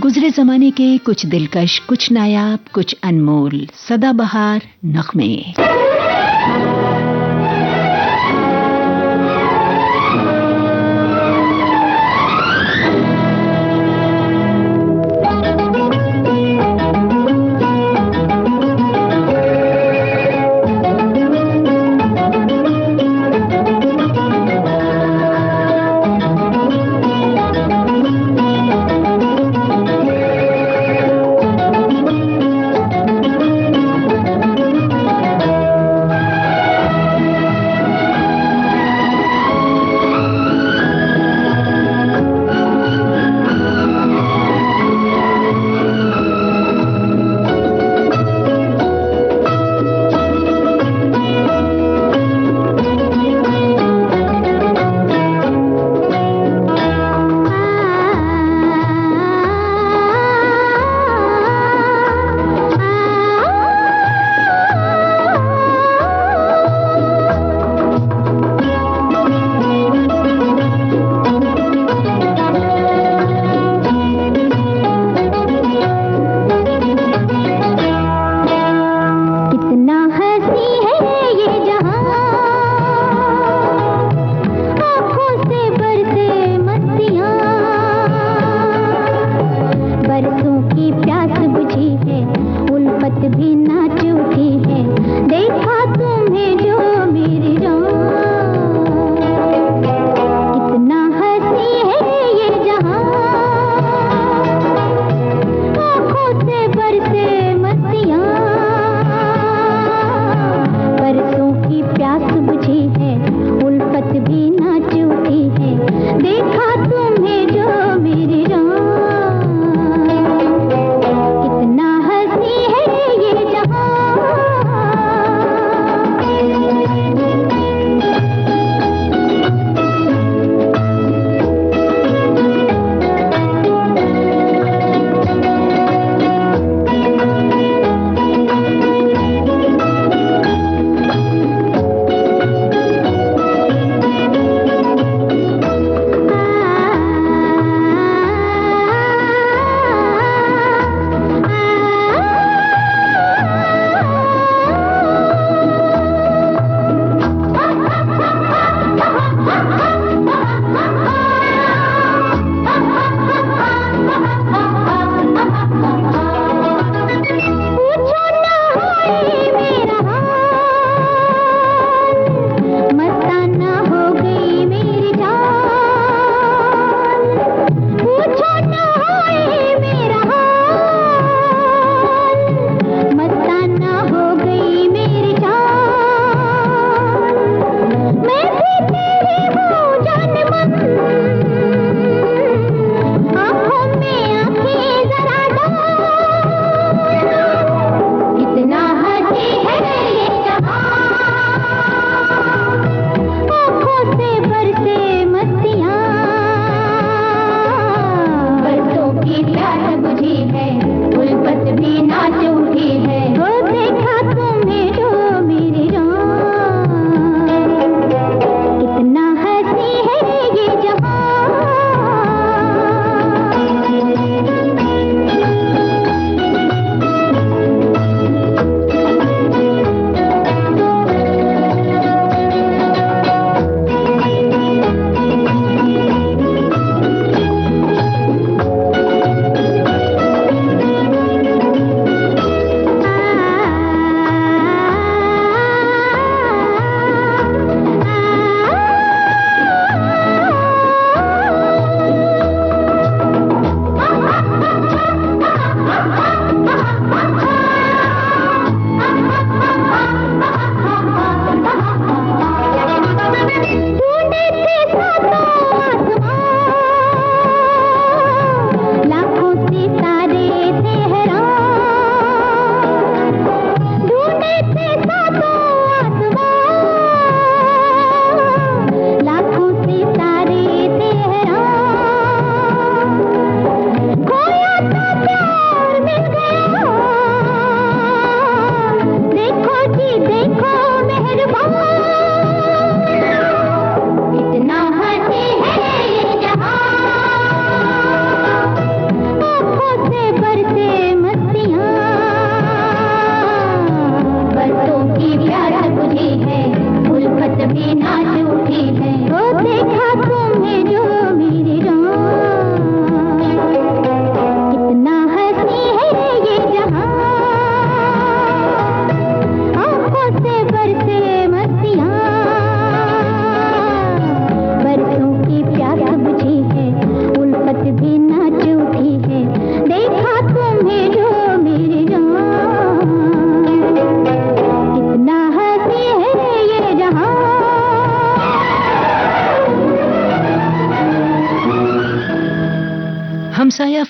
गुजरे जमाने के कुछ दिलकश, कुछ नायाब, कुछ अनमोल सदाबहार नगमे।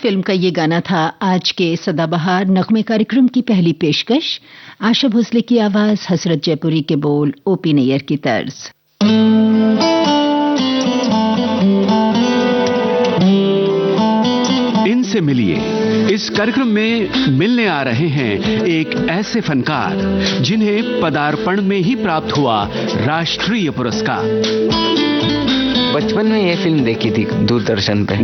फिल्म का ये गाना था आज के सदाबहार नगमे कार्यक्रम की पहली पेशकश। आशा भोसले की आवाज, हसरत जयपुरी के बोल, ओपी नैयर की तर्ज। इनसे मिलिए इस कार्यक्रम में मिलने आ रहे हैं एक ऐसे फनकार जिन्हें पदार्पण में ही प्राप्त हुआ राष्ट्रीय पुरस्कार। बचपन में ये फिल्म देखी थी दूरदर्शन पे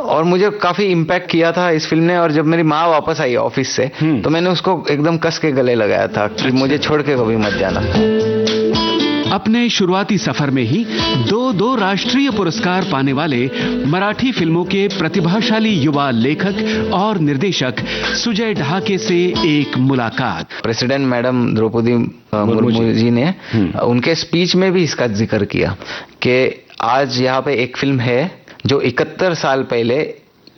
और मुझे काफी इम्पैक्ट किया था इस फिल्म ने। और जब मेरी माँ वापस आई ऑफिस से तो मैंने उसको एकदम कस के गले लगाया था कि मुझे छोड़ के कभी मत जाना। अपने शुरुआती सफर में ही दो राष्ट्रीय पुरस्कार पाने वाले मराठी फिल्मों के प्रतिभाशाली युवा लेखक और निर्देशक सुजय ढाके से एक मुलाकात। प्रेसिडेंट मैडम द्रौपदी मुर्मू जी ने उनके स्पीच में भी इसका जिक्र किया कि आज यहाँ पे एक फिल्म है जो 71 साल पहले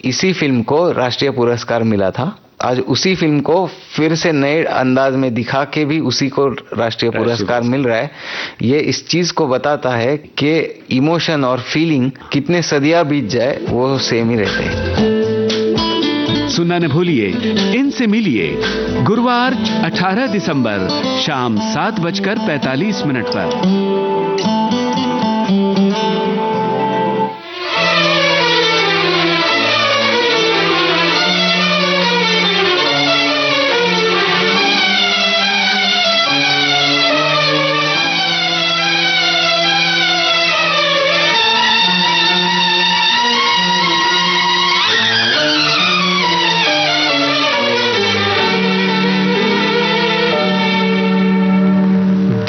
इसी फिल्म को राष्ट्रीय पुरस्कार मिला था। आज उसी फिल्म को फिर से नए अंदाज में दिखा के भी उसी को राष्ट्रीय पुरस्कार मिल रहा है। ये इस चीज को बताता है कि इमोशन और फीलिंग कितने सदियां बीत जाए वो सेम ही रहते हैं। सुनना न भूलिए, इनसे मिलिए गुरुवार 18 दिसंबर शाम 7:45 पर।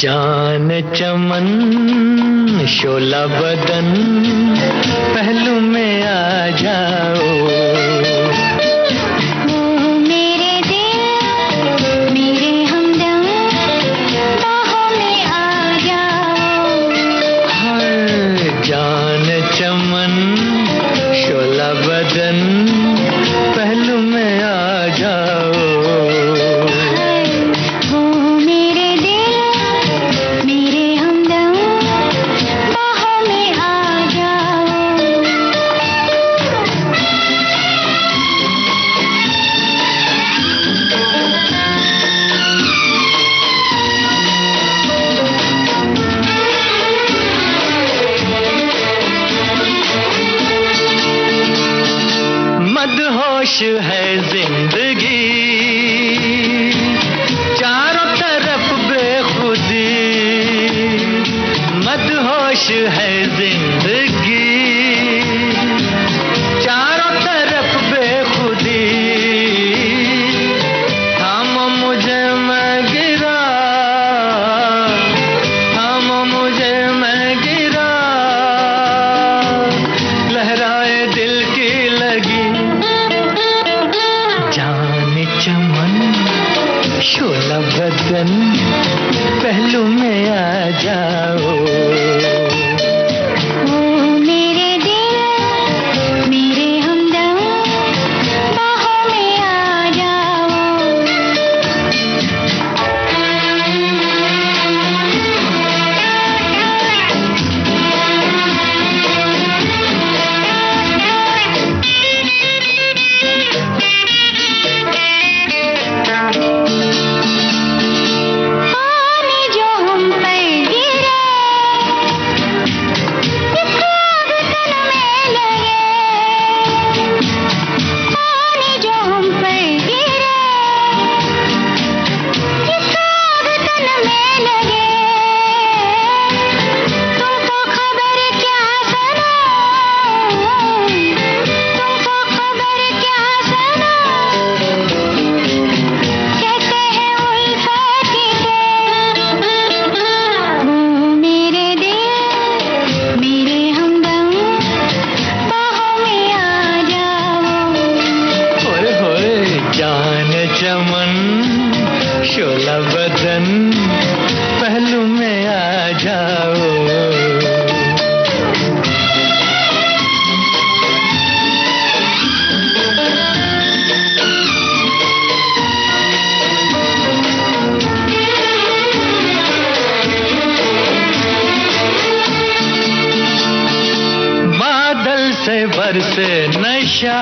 जान चमन शोला बदन पहलू में आ जाओ, मेरे दिल मेरे हमदम बाहों में आ जाओ। हर जान चमन शोला बदन पहलू में आ जाओ। मदहोश है जिंदगी चारों तरफ बेखुदी, मदहोश है जिंदगी चारों तरफ बेखुदी। थामो मुझे मैं गिरा, थामो मुझे मैं गिरा, लहराए दिल की लगी। चमन शोला बदन पहलू में आ जाओ। मेरे दिल मेरे हमदम बाहों में आ जाओ। शोला बदन पहलू में आ जाओ। बादल से बरसे नशा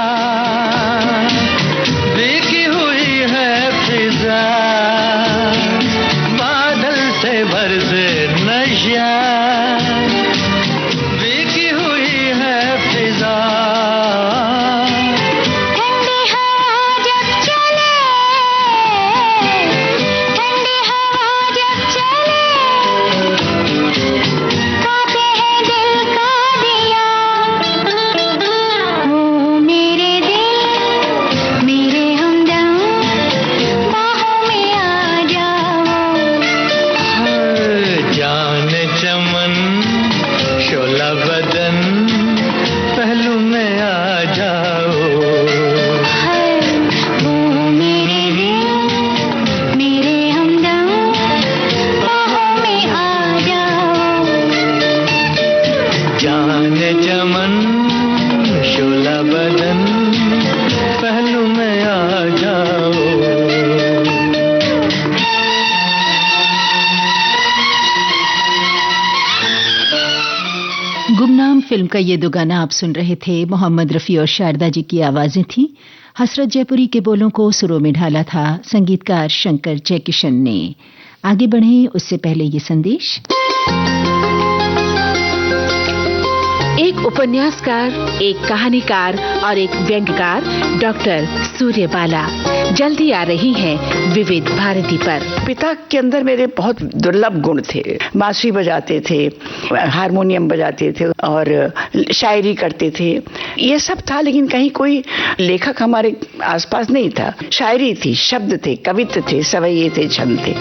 फिल्म का ये दो गाना आप सुन रहे थे। मोहम्मद रफ़ी और शारदा जी की आवाजें थी। हसरत जयपुरी के बोलों को सुरों में ढाला था संगीतकार शंकर जयकिशन ने। आगे बढ़ें उससे पहले ये संदेश। एक उपन्यासकार, एक कहानीकार और एक व्यंग्यकार डॉक्टर सूर्यबाला जल्दी आ रही हैं विविध भारती पर। पिता के अंदर मेरे बहुत दुर्लभ गुण थे। बांसुरी बजाते थे, हारमोनियम बजाते थे और शायरी करते थे। ये सब था, लेकिन कहीं कोई लेखक हमारे आसपास नहीं था। शायरी थी, शब्द थे, कवित्व थे, सवैये थे, छंद थे।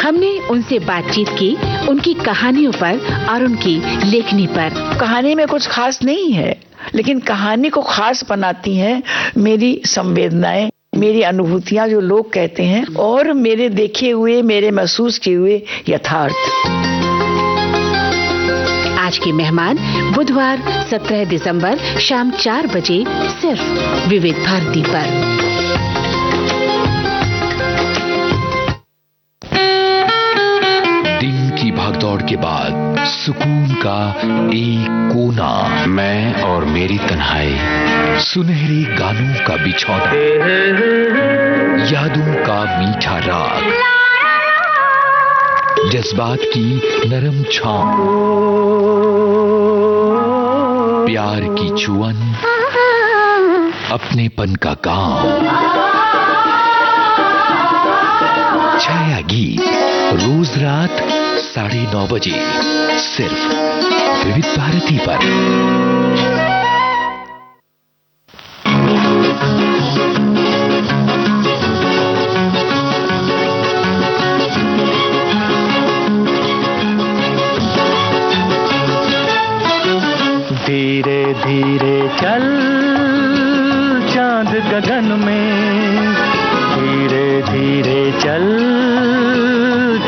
हमने उनसे बातचीत की उनकी कहानियों पर और उनकी लेखनी पर। कहानी में कुछ खास नहीं है, लेकिन कहानी को खास बनाती हैं मेरी संवेदनाएं, मेरी अनुभूतियां, जो लोग कहते हैं, और मेरे देखे हुए, मेरे महसूस किए हुए यथार्थ। आज के मेहमान बुधवार 17 दिसंबर शाम 4 बजे सिर्फ विविध भारती पर। दिन की भागदौड़ के बाद सुकून का एक कोना, मैं और मेरी तन्हाई, सुनहरे गानों का बिछौना, यादों का मीठा राग, जज्बात की नरम छांव, प्यार की चुअन, अपनेपन का गांव। छाया गीत रोज रात 9:30 बजे सिर्फ विविध भारती पर। धीरे धीरे चल चांद गगन में, धीरे धीरे चल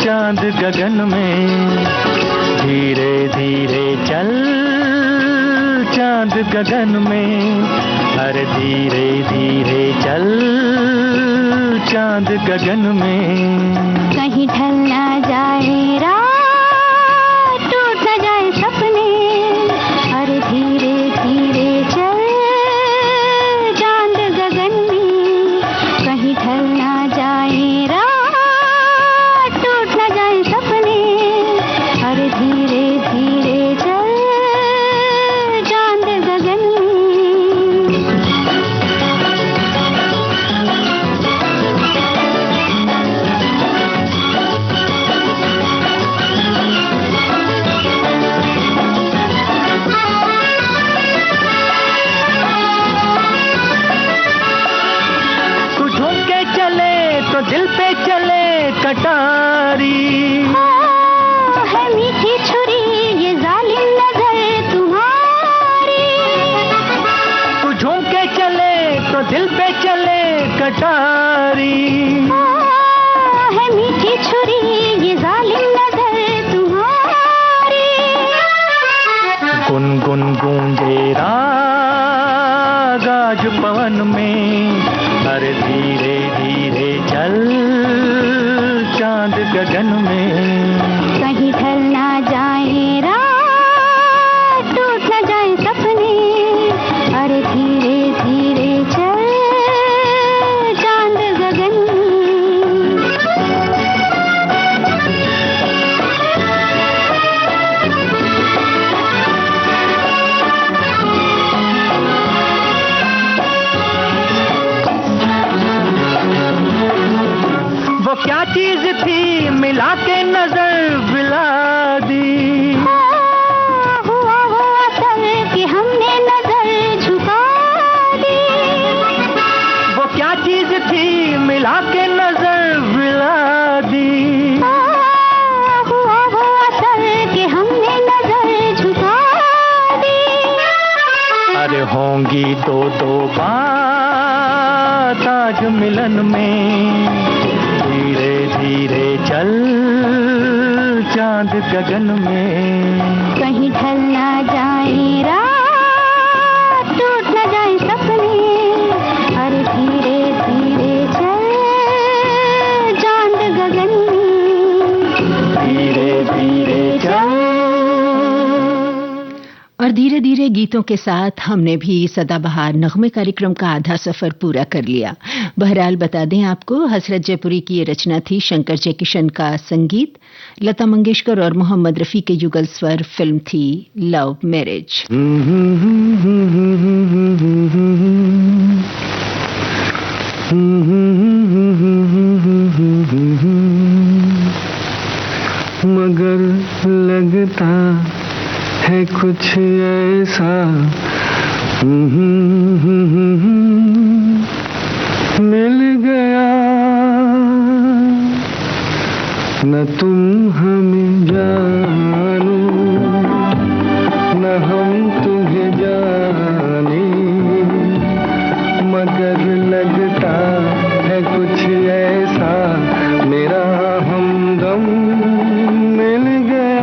चांद गगन में, धीरे धीरे चल चांद गगन में, अरे धीरे धीरे चल चांद गगन में। कहीं ढल ना जाए रात, टूट ना जाए सपने, अरे धीरे धीरे चल चांद गगन में। कहीं ढल ना जाए रात, टूट ना जाए सपने, अरे धीरे धीरे चल चांद गगन में। तू झूम के चले तो दिल पे चले कटारी, है मीठी छुरी ये जालिम नजर तुम्हारी। तू झूम के चले तो दिल पे चले कटारी, है मीठी छुरी ये जालिम नजर तुम्हारी। गुनगुन गूंजे राग आज पवन में, अरे धीरे धीरे चल चांद गगन में। कहीं ढल ना जाए रात, टूट ना जाए सपने, अरे धीरे धीरे चल चांद गगन में। वो क्या चीज थी मिला के नजर मिला दी, हुआ वो असल कि हमने नजर झुका दी। वो क्या चीज थी मिला के नजर मिला दी, हुआ वो असल कि हमने नजर झुका दी। अरे होंगी दो दो बात आज मिलन में, धीरे धीरे चल चांद गगन में। कहीं ढल ना जाए रात, टूट ना जाए सपने, अरे धीरे धीरे चल चांद गगन में। धीरे धीरे चल धीरे गीतों के साथ हमने भी सदाबहार नगमे कार्यक्रम का आधा सफर पूरा कर लिया। बहरहाल बता दें आपको, हसरत जयपुरी की ये रचना थी, शंकर जयकिशन का संगीत, लता मंगेशकर और मोहम्मद रफी के युगल स्वर, फिल्म थी लव मैरिज। मगर लगता है कुछ ऐसा मिल गया, न तुम हमें जानो न हम तुम्हें जाने, मगर लगता है कुछ ऐसा मेरा हमदम मिल गया।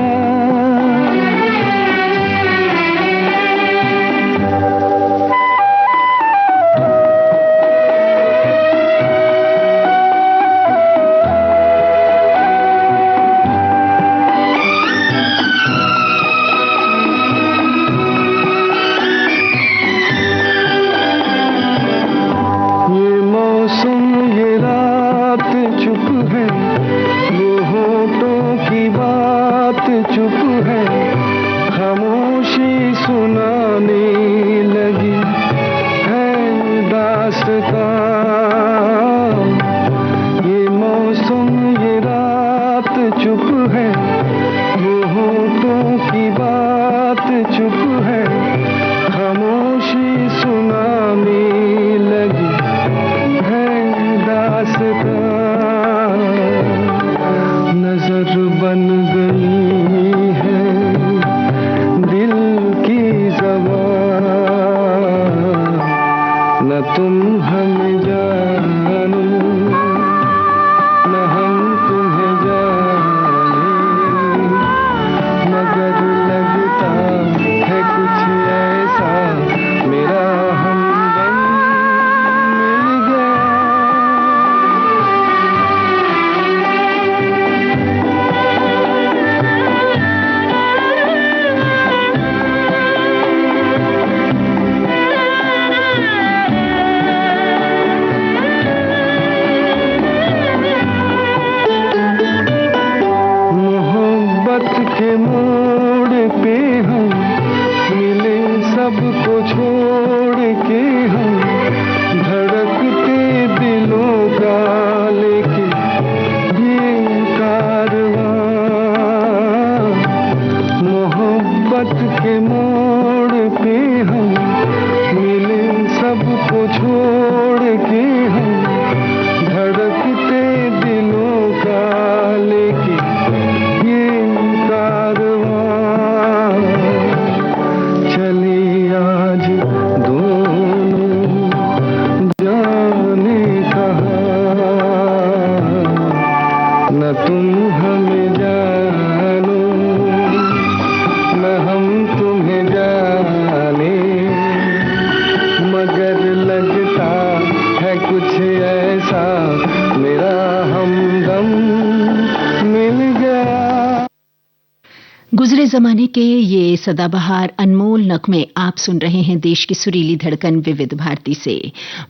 गुजरे जमाने के ये सदाबहार अनमोल नगमे आप सुन रहे हैं देश की सुरीली धड़कन विविध भारती से।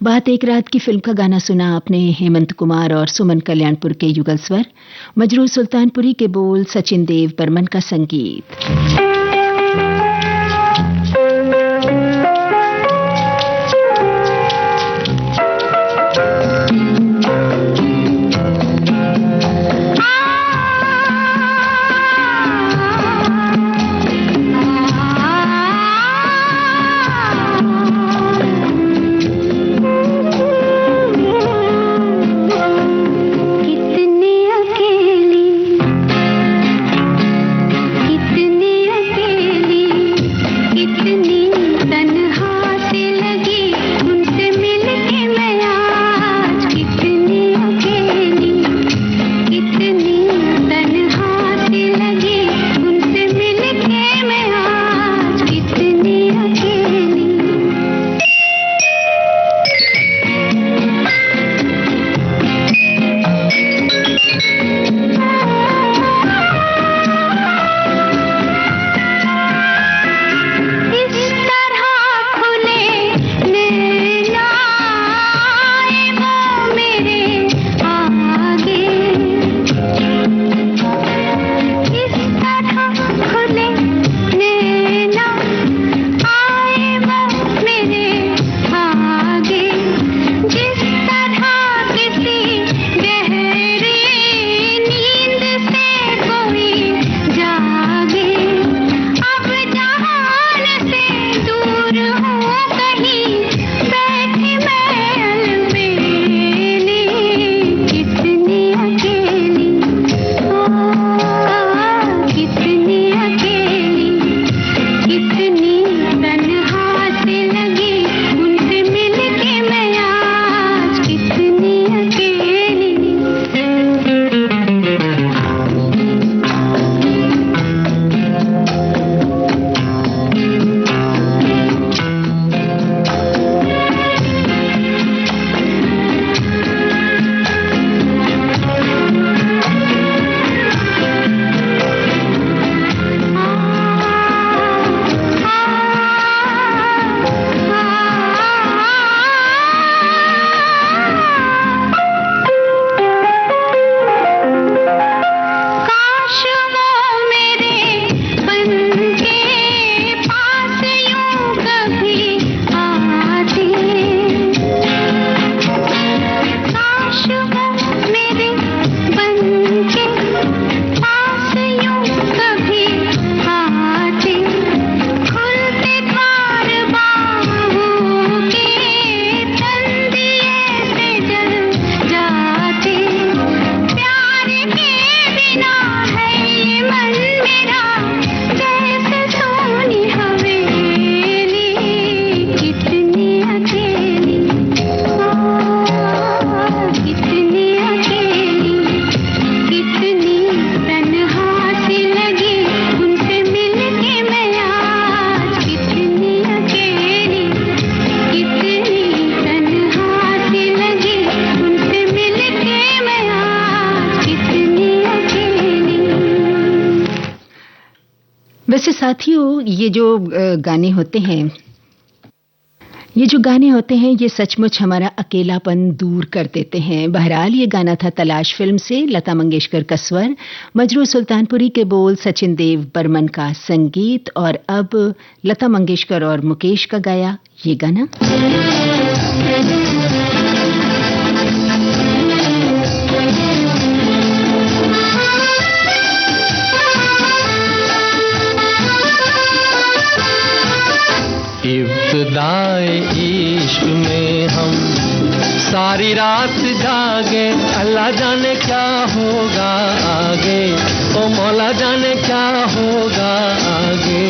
बात एक रात की फिल्म का गाना सुना आपने, हेमंत कुमार और सुमन कल्याणपुर के युगल स्वर, मजरूह सुल्तानपुरी के बोल, सचिन देव बर्मन का संगीत। कितने वैसे साथियों, ये जो गाने होते हैं ये सचमुच हमारा अकेलापन दूर कर देते हैं। बहरहाल ये गाना था तलाश फिल्म से, लता मंगेशकर का स्वर, मजरू सुल्तानपुरी के बोल, सचिन देव बर्मन का संगीत, और अब लता मंगेशकर और मुकेश का गाया ये गाना। इब्तिदाए इश्क में हम सारी रात जागे, अल्लाह जाने क्या होगा आगे, ओ मौला जाने क्या होगा आगे।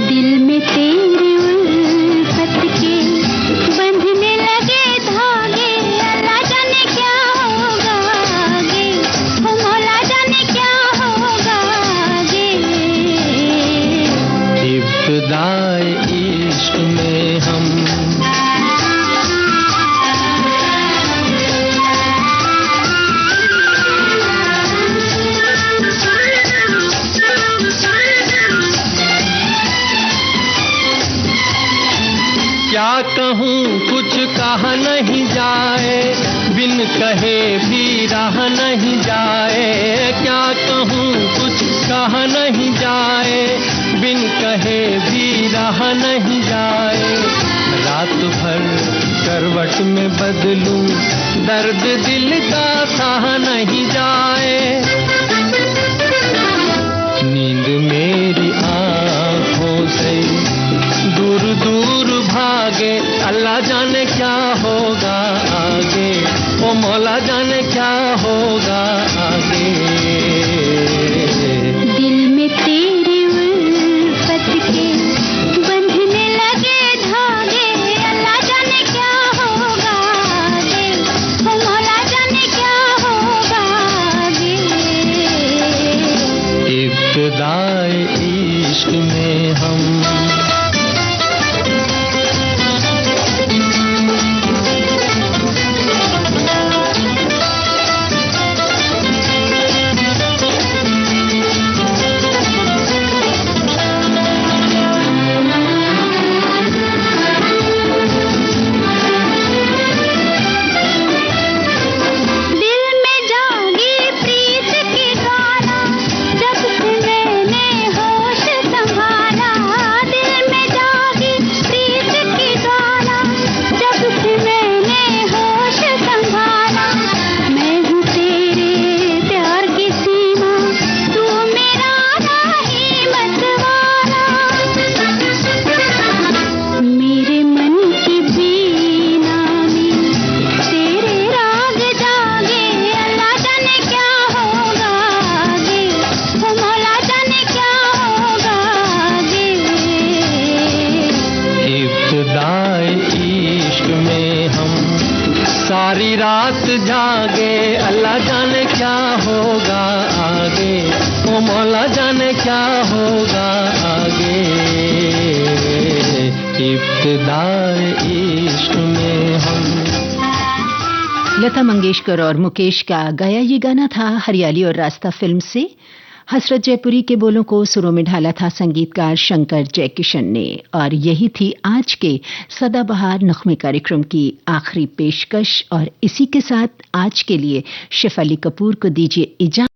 दिल में तेरी उल्फत के बंधने लगे धागे, अल्लाह जाने क्या होगा आगे, ओ मौला जाने क्या होगा आगे। इब्तिदाए इश्क में हम क्या कहूँ कुछ कहा नहीं जाए, बिन कहे भी रहा नहीं जाए। क्या कहूँ कुछ कहा नहीं जाए, बिन कहे भी रहा नहीं जाए। रात भर करवट में बदलूं, दर्द दिल का सहा नहीं जाए। नींद मेरी आँखों से दूर दूर भागे, अल्लाह जाने क्या होगा आगे, ओ मौला जाने क्या होगा आगे। दिल में तेरी उल्फत के बंधने लगे धागे, अल्लाह जाने क्या होगा आगे, ओ मौला जाने क्या होगा आगे। इब्तिदाए इश्क में हम सारी रात जागे, अल्लाह जाने क्या होगा आगे, ओ मौला जाने क्या होगा आगे। इब्तिदाए इश्क में हम। लता मंगेशकर और मुकेश का गाया ये गाना था हरियाली और रास्ता फिल्म से। हसरत जयपुरी के बोलों को सुरों में ढाला था संगीतकार शंकर जयकिशन ने। और यही थी आज के सदाबहार नगमे कार्यक्रम की आखिरी पेशकश, और इसी के साथ आज के लिए शेफाली कपूर को दीजिए इजाजत।